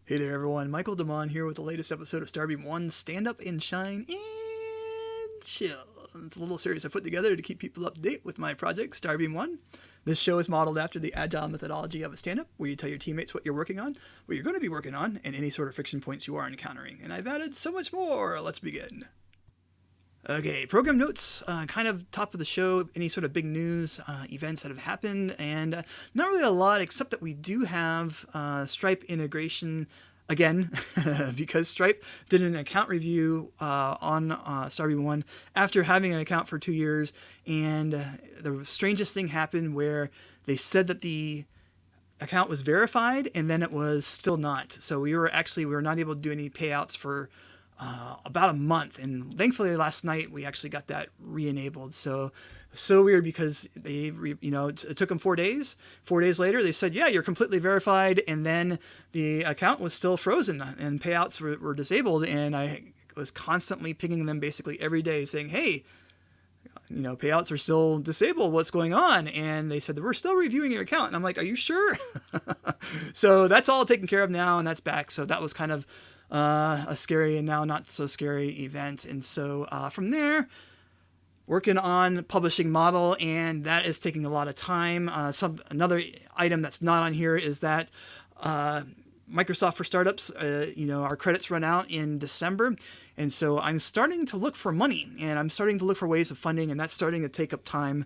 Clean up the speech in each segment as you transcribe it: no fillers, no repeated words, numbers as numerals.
Hey there, everyone. Michael Damon here with the latest episode of Starbeam.one, Stand Up and Shine and Chill. It's a little series I put together to keep people up to date with my project, Starbeam.one. This show is modeled after the agile methodology of a stand-up, where you tell your teammates what you're working on, what you're going to be working on, and any sort of friction points you are encountering. And I've added so much more. Let's begin. Okay, program notes, kind of top of the show, any sort of big news, events that have happened, and not really a lot, except that we do have Stripe integration again, because Stripe did an account review on Starbeam.one after having an account for 2 years, and the strangest thing happened where they said that the account was verified, and then it was still not. So we were not able to do any payouts for about a month, and thankfully last night we actually got that re-enabled. So weird, because it took them 4 days. 4 days later they said, yeah, you're completely verified, and then the account was still frozen and payouts were disabled, and I was constantly pinging them basically every day saying, hey, payouts are still disabled, what's going on? And they said that we're still reviewing your account, and I'm like, are you sure? So that's all taken care of now, and that's back. So that was kind of a scary and now not so scary event. And so from there, working on publishing model, and that is taking a lot of time. Another item that's not on here is that Microsoft for Startups, our credits run out in December. And so I'm starting to look for money, and I'm starting to look for ways of funding, and that's starting to take up time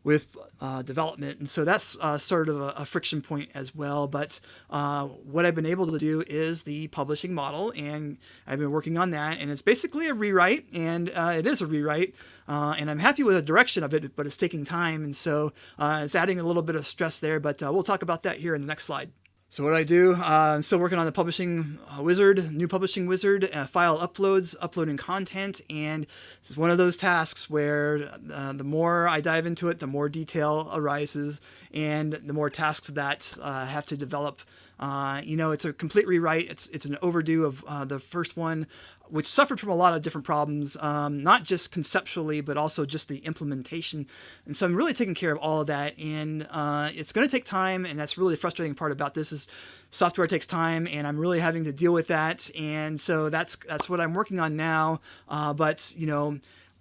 with development. And so that's sort of a friction point as well. But what I've been able to do is the publishing model, and I've been working on that, and it's basically a rewrite, and it is a rewrite, and I'm happy with the direction of it, but it's taking time, and so it's adding a little bit of stress there, but we'll talk about that here in the next slide. So what I do, I'm still working on the publishing wizard, new publishing wizard, file uploads, uploading content, and this is one of those tasks where the more I dive into it, the more detail arises, and the more tasks that have to develop. It's a complete rewrite. It's an overdue of the first one, which suffered from a lot of different problems, not just conceptually, but also just the implementation. And so I'm really taking care of all of that, and it's going to take time, and that's really the frustrating part about this is software takes time, and I'm really having to deal with that. And so that's what I'm working on now. But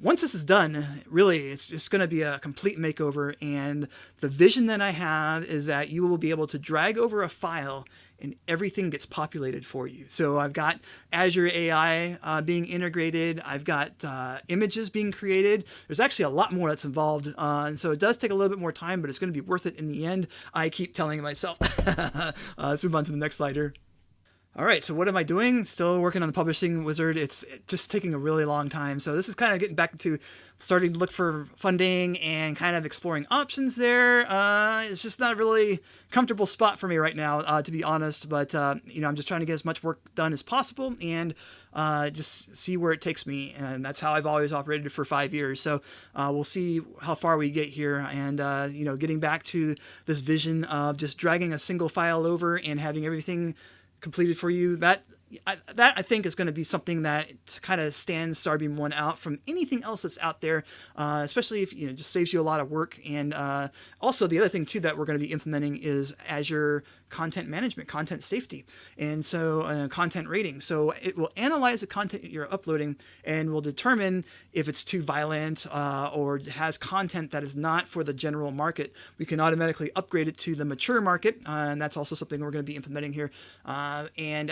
once this is done, really, it's just going to be a complete makeover, and the vision that I have is that you will be able to drag over a file and everything gets populated for you. So I've got Azure AI being integrated. I've got images being created. There's actually a lot more that's involved, and so it does take a little bit more time, but it's going to be worth it in the end. I keep telling myself. Let's move on to the next slide here. All right, so what am I doing? Still working on the publishing wizard. It's just taking a really long time. So this is kind of getting back to starting to look for funding and kind of exploring options there. It's just not a really comfortable spot for me right now, to be honest. But, I'm just trying to get as much work done as possible and just see where it takes me. And that's how I've always operated for 5 years. So we'll see how far we get here. And, getting back to this vision of just dragging a single file over and having everything completed for you, that I think is going to be something that kind of stands Starbeam.one out from anything else that's out there, especially if it just saves you a lot of work. And also the other thing too that we're going to be implementing is Azure content management, content safety, and so content rating. So it will analyze the content that you're uploading and will determine if it's too violent or has content that is not for the general market. We can automatically upgrade it to the mature market, and that's also something we're going to be implementing here. And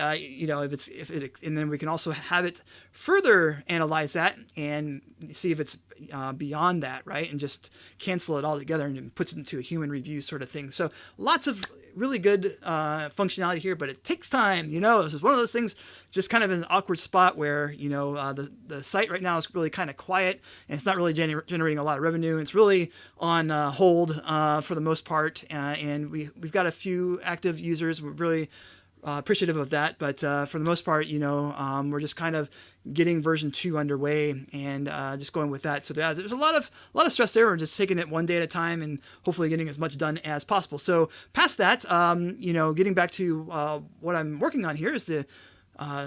then we can also have it further analyze that and see if it's beyond that, right? And just cancel it all together and puts it into a human review sort of thing. So lots of really good functionality here, but it takes time. This is one of those things, just kind of in an awkward spot where the site right now is really kind of quiet, and it's not really generating a lot of revenue. It's really on hold for the most part, and we've got a few active users. We're really appreciative of that, but for the most part, we're just kind of getting version 2 underway and just going with that. So there's a lot of stress there. We're just taking it one day at a time and hopefully getting as much done as possible. So past that, getting back to what I'm working on here is the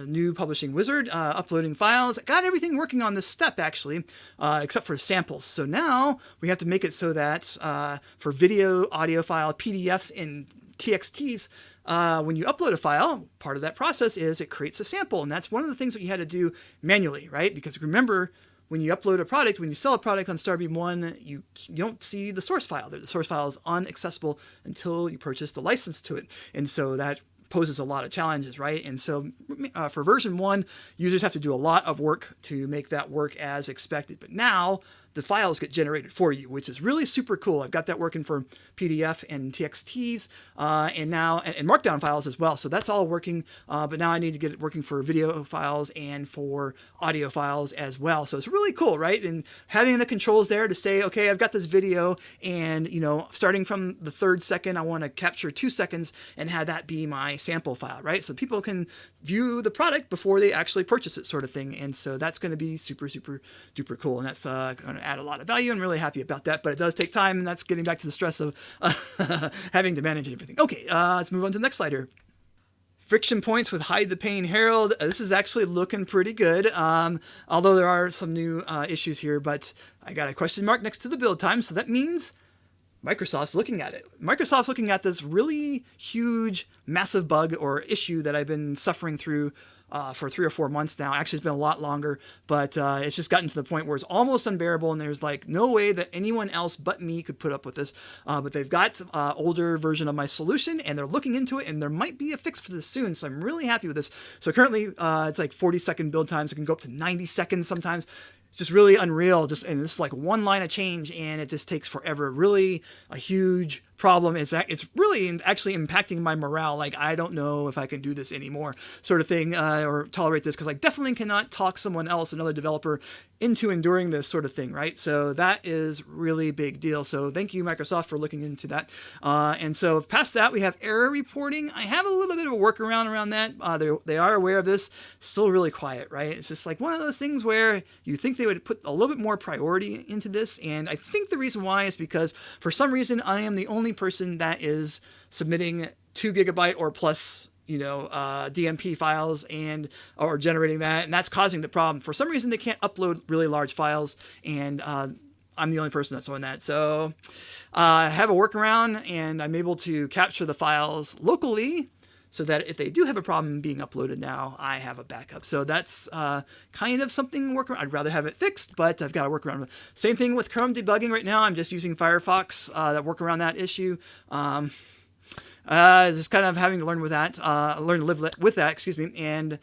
new publishing wizard, uploading files. I got everything working on this step actually, except for samples. So now we have to make it so that for video, audio file, PDFs, and TXTs, when you upload a file, part of that process is it creates a sample. And that's one of the things that you had to do manually, right? Because remember, when you upload a product, when you sell a product on Starbeam.one, you don't see the source file. The source file is unaccessible until you purchase the license to it. And so that poses a lot of challenges, right? And so for version 1, users have to do a lot of work to make that work as expected. But now the files get generated for you, which is really super cool. I've got that working for PDF and TXTs and Markdown files as well. So that's all working. But now I need to get it working for video files and for audio files as well. So it's really cool, right? And having the controls there to say, okay, I've got this video and, starting from the 3rd second, I want to capture 2 seconds and have that be my sample file, right? So people can view the product before they actually purchase it, sort of thing. And so that's going to be super, super, duper cool. And that's going to add a lot of value. I'm really happy about that, but it does take time, and that's getting back to the stress of having to manage everything. Okay, let's move on to the next slide here. Friction points with Hide the Pain Herald. This is actually looking pretty good, although there are some new issues here, but I got a question mark next to the build time, so that means Microsoft's looking at it. Microsoft's looking at this really huge, massive bug or issue that I've been suffering through for 3 or 4 months now. Actually, it's been a lot longer, but it's just gotten to the point where it's almost unbearable, and there's like no way that anyone else but me could put up with this. But they've got older version of my solution, and they're looking into it, and there might be a fix for this soon, so I'm really happy with this. So currently, it's like 40-second build times. It can go up to 90 seconds sometimes. It's just really unreal. And this is like one line of change, and it just takes forever. Really a huge problem. It's really actually impacting my morale. Like, I don't know if I can do this anymore, sort of thing, or tolerate this, because I definitely cannot talk someone else, another developer, into enduring this sort of thing, right? So that is really big deal. So thank you, Microsoft, for looking into that. And so past that, we have error reporting. I have a little bit of a workaround around that. They are aware of this. Still really quiet, right? It's just like one of those things where you think they would put a little bit more priority into this. And I think the reason why is because for some reason, I am the only person that is submitting 2 GB or plus DMP files or generating that, and that's causing the problem. For some reason, they can't upload really large files, and I'm the only person that's doing that. So I have a workaround, and I'm able to capture the files locally so that if they do have a problem being uploaded now, I have a backup. So that's kind of something workaround. I'd rather have it fixed, but I've got a workaround. Same thing with Chrome debugging right now. I'm just using Firefox that work around that issue. Just kind of having to learn with that, learn to live with that, excuse me. And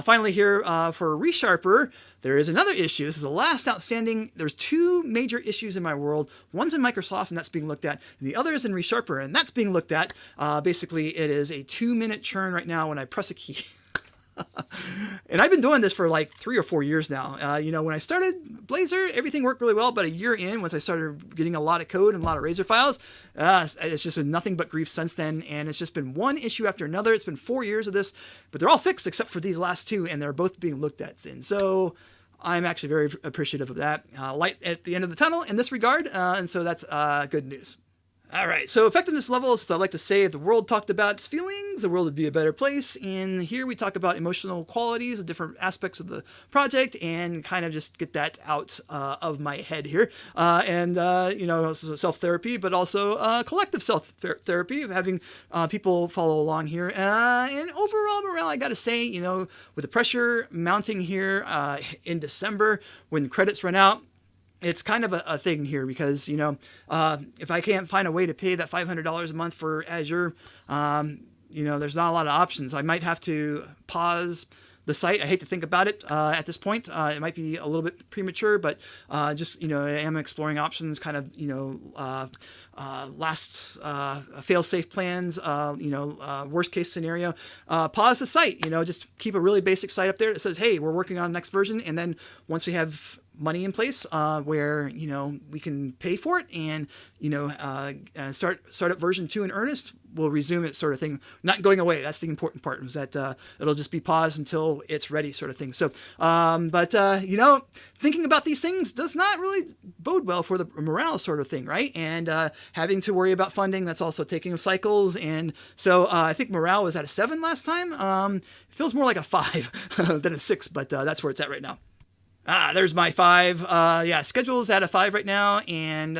finally here for ReSharper, there is another issue. This is the last outstanding. There's 2 major issues in my world. One's in Microsoft, and that's being looked at. And the other is in ReSharper, and that's being looked at. Basically, it is a 2-minute churn right now when I press a key. And I've been doing this for like 3 or 4 years now. When I started Blazor, everything worked really well. But a year in, once I started getting a lot of code and a lot of Razor files, it's just been nothing but grief since then. And it's just been one issue after another. It's been 4 years of this, but they're all fixed except for these last 2, and they're both being looked at. And so I'm actually very appreciative of that. Light at the end of the tunnel in this regard. And so that's good news. All right, so effectiveness levels, I'd like to say if the world talked about its feelings, the world would be a better place. And here we talk about emotional qualities, the different aspects of the project, and kind of just get that out of my head here. Self-therapy, but also collective self-therapy, having people follow along here. And overall morale, I got to say, with the pressure mounting here in December, when credits run out, it's kind of a thing here because, if I can't find a way to pay that $500 a month for Azure, there's not a lot of options. I might have to pause the site. I hate to think about it at this point. It might be a little bit premature, but I am exploring options, kind of, fail-safe plans, worst case scenario. Pause the site, just keep a really basic site up there that says, hey, we're working on the next version. And then once we have money in place where we can pay for it and start up version 2 in earnest, we'll resume it, sort of thing. Not going away. That's the important part, is that it'll just be paused until it's ready, sort of thing. So thinking about these things does not really bode well for the morale, sort of thing, right? And having to worry about funding, that's also taking cycles. And so I think morale was at a 7 last time. It feels more like a 5 than a 6, but that's where it's at right now. There's my 5. Schedule is at a 5 right now, and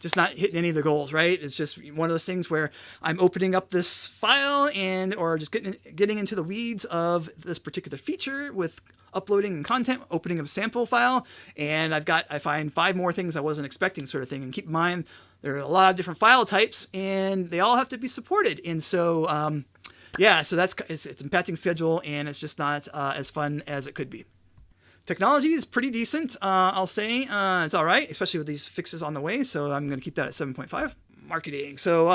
just not hitting any of the goals, right? It's just one of those things where I'm opening up this file or just getting into the weeds of this particular feature with uploading content, opening a sample file, and I find 5 more things I wasn't expecting, sort of thing. And keep in mind, there are a lot of different file types, and they all have to be supported. And so, so it's impacting schedule, and it's just not as fun as it could be. Technology is pretty decent, I'll say. It's all right, especially with these fixes on the way, so I'm going to keep that at 7.5. Marketing. So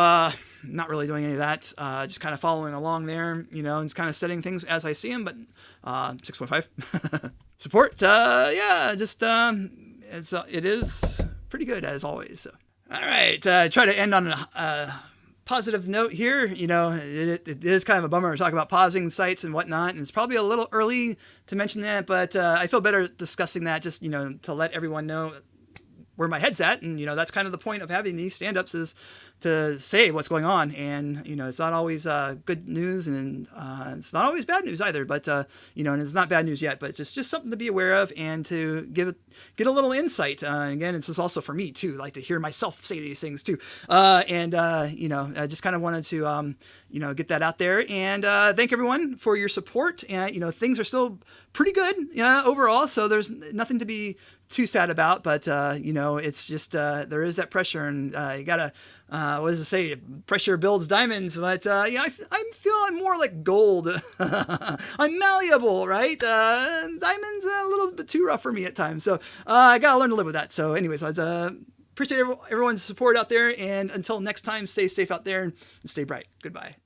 not really doing any of that, just kind of following along there, and just kind of setting things as I see them, but 6.5. Support, it is pretty good as always. So. All right, try to end on a positive note here. It is kind of a bummer to talk about pausing sites and whatnot, and it's probably a little early to mention that, but I feel better discussing that just, to let everyone know where my head's at. And, that's kind of the point of having these stand-ups, is to say what's going on. And, it's not always good news, and it's not always bad news either, but, and it's not bad news yet, but it's just something to be aware of and to get a little insight. And again, it's just also for me too, like to hear myself say these things too. I just kind of wanted to, get that out there, and thank everyone for your support. And, things are still pretty good overall, so there's nothing to be too sad about, but it's just there is that pressure, and you gotta what does it say? Pressure builds diamonds. But I feel I'm more like gold. I'm malleable, right? Diamonds a little bit too rough for me at times, so I gotta learn to live with that. So anyways, I appreciate everyone's support out there, and until next time, stay safe out there and stay bright. Goodbye.